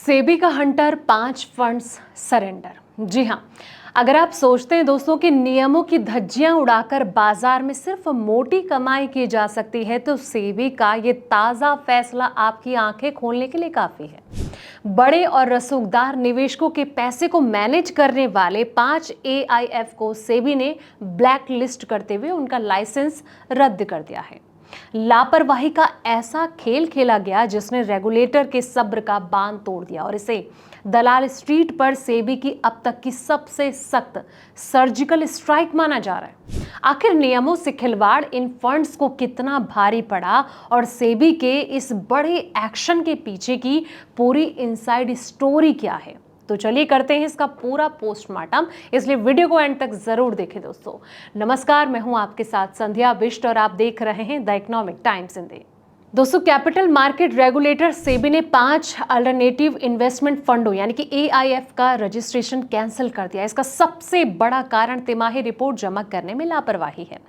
सेबी का Hunter 5 funds surrender. जी हाँ, अगर आप सोचते हैं दोस्तों कि नियमों की धज्जियां उड़ाकर बाजार में सिर्फ मोटी कमाई की जा सकती है, तो सेबी का ये ताजा फैसला आपकी आंखें खोलने के लिए काफी है। बड़े और रसूखदार निवेशकों के पैसे को मैनेज करने वाले 5 एआईएफ को सेबी ने ब्लैक लिस्ट करते हुए उनका लाइसेंस रद्द कर दिया है। लापरवाही का ऐसा खेल खेला गया जिसने रेगुलेटर के सब्र का बांध तोड़ दिया और इसे दलाल स्ट्रीट पर सेबी की अब तक की सबसे सख्त सर्जिकल स्ट्राइक माना जा रहा है। आखिर नियमों से खिलवाड़ इन फंड्स को कितना भारी पड़ा और सेबी के इस बड़े एक्शन के पीछे की पूरी इनसाइड स्टोरी क्या है, तो चलिए करते हैं इसका पूरा पोस्टमार्टम। इसलिए वीडियो को एंड तक जरूर देखें दोस्तों। नमस्कार, मैं हूं आपके साथ संध्या बिष्ट और आप देख रहे हैं द इकोनॉमिक टाइम्स हिंदी। दोस्तों, कैपिटल मार्केट रेगुलेटर सेबी ने 5 अल्टरनेटिव इन्वेस्टमेंट फंडों यानी कि एआईएफ का रजिस्ट्रेशन कैंसिल कर दिया। इसका सबसे बड़ा कारण तिमाही रिपोर्ट जमा करने में लापरवाही है,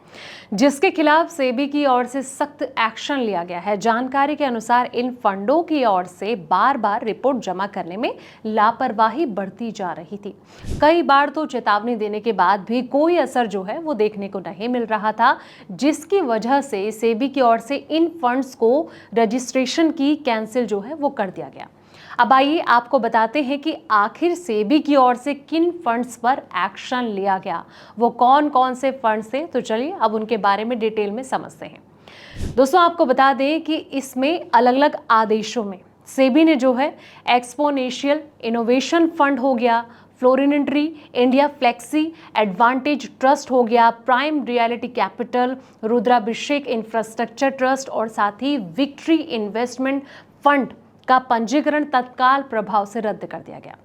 जिसके खिलाफ सेबी की ओर से सख्त एक्शन लिया गया है। जानकारी के अनुसार इन फंडों की ओर से बार बार रिपोर्ट जमा करने में लापरवाही बढ़ती जा रही थी। कई बार तो चेतावनी देने के बाद भी कोई असर जो है वो देखने को नहीं मिल रहा था, जिसकी वजह से सेबी की ओर से इन फंड्स को रजिस्ट्रेशन की कैंसिल जो है वो कर दिया गया। अब आइए आपको बताते हैं कि आखिर सेबी की ओर से किन फंड्स पर एक्शन लिया गया, वो कौन कौन से फंड्स थे। तो चलिए अब उनके बारे में डिटेल में समझते हैं। दोस्तों, आपको बता दें कि इसमें अलग अलग आदेशों में सेबी ने जो है एक्सपोनेंशियल इनोवेशन फंड हो गया, फ्लोरिनेंट्री इंडिया फ्लेक्सी एडवांटेज ट्रस्ट हो गया, प्राइम रियलिटी कैपिटल, रुद्राभिषेक इंफ्रास्ट्रक्चर ट्रस्ट और साथ ही विक्ट्री इन्वेस्टमेंट फंड का पंजीकरण तत्काल प्रभाव से रद्द कर दिया गया।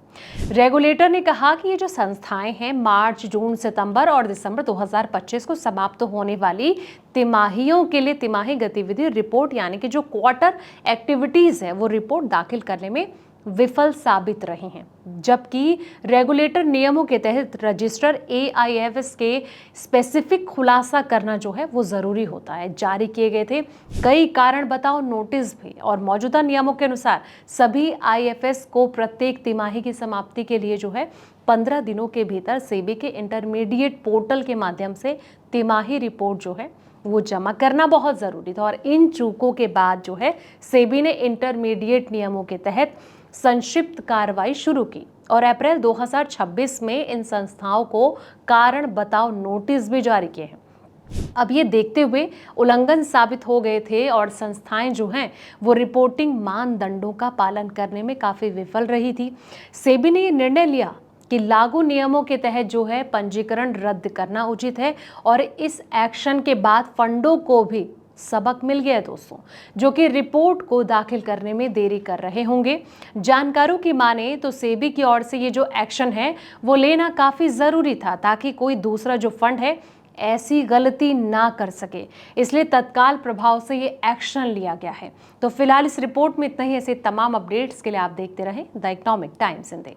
रेगुलेटर ने कहा कि ये जो संस्थाएं हैं मार्च, जून, सितंबर और दिसंबर 2025 को समाप्त होने वाली तिमाहियों के लिए तिमाही गतिविधि रिपोर्ट यानी कि जो क्वार्टर एक्टिविटीज है वो रिपोर्ट दाखिल करने में विफल साबित रही हैं, जबकि रेगुलेटर नियमों के तहत रजिस्टर एआईएफएस के स्पेसिफिक खुलासा करना जो है वो जरूरी होता है। जारी किए गए थे कई कारण बताओ नोटिस भी और मौजूदा नियमों के अनुसार सभी आईएफएस को प्रत्येक तिमाही की समाप्ति के लिए जो है 15 दिनों के भीतर सेबी के इंटरमीडिएट पोर्टल के माध्यम से तिमाही रिपोर्ट जो है वो जमा करना बहुत जरूरी था। और इन चूकों के बाद जो है सेबी ने इंटरमीडिएट नियमों के तहत संक्षिप्त कार्रवाई शुरू की और अप्रैल 2026 में इन संस्थाओं को कारण बताओ नोटिस भी जारी किए हैं। अब ये देखते हुए उल्लंघन साबित हो गए थे और संस्थाएं जो हैं वो रिपोर्टिंग मानदंडों का पालन करने में काफी विफल रही थी। सेबी ने ये निर्णय लिया कि लागू नियमों के तहत जो है पंजीकरण रद्द करना उचित है और इस एक्शन के बाद फंडों को भी सबक मिल गया दोस्तों, जो कि रिपोर्ट को दाखिल करने में देरी कर रहे होंगे। जानकारों की माने तो सेबी की ओर से ये जो एक्शन है वो लेना काफी जरूरी था ताकि कोई दूसरा जो फंड है ऐसी गलती ना कर सके, इसलिए तत्काल प्रभाव से ये एक्शन लिया गया है। तो फिलहाल इस रिपोर्ट में इतना ही। ऐसे तमाम अपडेट्स के लिए आप देखते रहें द इकोनॉमिक टाइम्स हिंदी।